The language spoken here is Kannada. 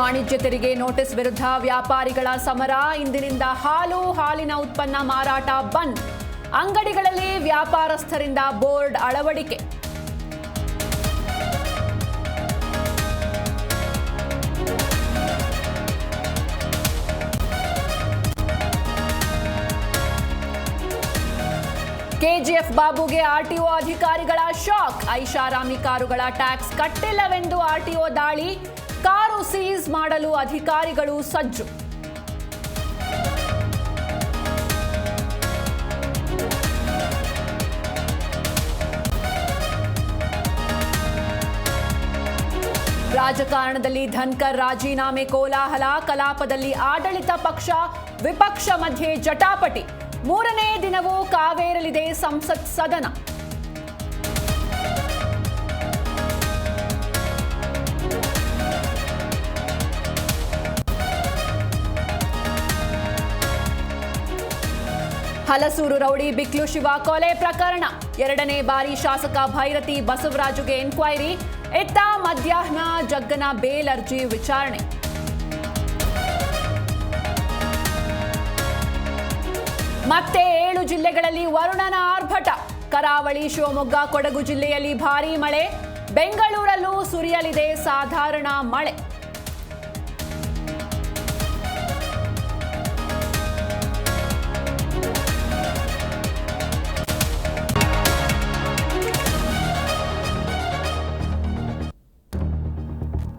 ವಾಣಿಜ್ಯ ತೆರಿಗೆ ನೋಟಿಸ್ ವಿರುದ್ಧ ವ್ಯಾಪಾರಿಗಳ ಸಮರ. ಇಂದಿನಿಂದ ಹಾಲಿನ ಉತ್ಪನ್ನ ಮಾರಾಟ ಬಂದ್. ಅಂಗಡಿಗಳಲ್ಲಿ ವ್ಯಾಪಾರಸ್ಥರಿಂದ ಬೋರ್ಡ್ ಅಳವಡಿಕೆ. ಕೆಜಿಎಫ್ ಬಾಬುಗೆ ಆರ್ಟಿಒ ಅಧಿಕಾರಿಗಳ ಶಾಕ್. ಐಷಾರಾಮಿ ಕಾರುಗಳ ಟ್ಯಾಕ್ಸ್ ಕಟ್ಟಿಲ್ಲವೆಂದು ಆರ್ಟಿಒ ದಾಳಿ. ಕಾರು ಸೀಸ್ ಮಾಡಲು ಅಧಿಕಾರಿಗಳು ಸಜ್ಜು. ರಾಜಕಾರಣದಲ್ಲಿ ಧನ್ಕರ್ ರಾಜೀನಾಮೆ ಕೋಲಾಹಲ. ಕಲಾಪದಲ್ಲಿ ಆಡಳಿತ ಪಕ್ಷ ವಿಪಕ್ಷ ಮಧ್ಯೆ ಜಟಾಪಟಿ. ಮೂರನೇ ದಿನವೂ ಕಾವೇರಲಿದೆ ಸಂಸತ್ ಸದನ. ಹಲಸೂರು ರೌಡಿ ಬಿಕ್ಲು ಶಿವ ಕೊಲೆ ಪ್ರಕರಣ. ಎರಡನೇ ಬಾರಿ ಶಾಸಕ ಭೈರತಿ ಬಸವರಾಜುಗೆ ಎನ್ಕ್ವೈರಿ. ಇತ್ತ ಮಧ್ಯಾಹ್ನ ಜಗ್ಗನ ಬೇಲ್ ಅರ್ಜಿ ವಿಚಾರಣೆ. ಮತ್ತೆ 7 ಜಿಲ್ಲೆಗಳಲ್ಲಿ ವರುಣನ ಆರ್ಭಟ. ಕರಾವಳಿ, ಶಿವಮೊಗ್ಗ, ಕೊಡಗು ಜಿಲ್ಲೆಯಲ್ಲಿ ಭಾರೀ ಮಳೆ. ಬೆಂಗಳೂರಲ್ಲೂ ಸುರಿಯಲಿದೆ ಸಾಧಾರಣ ಮಳೆ.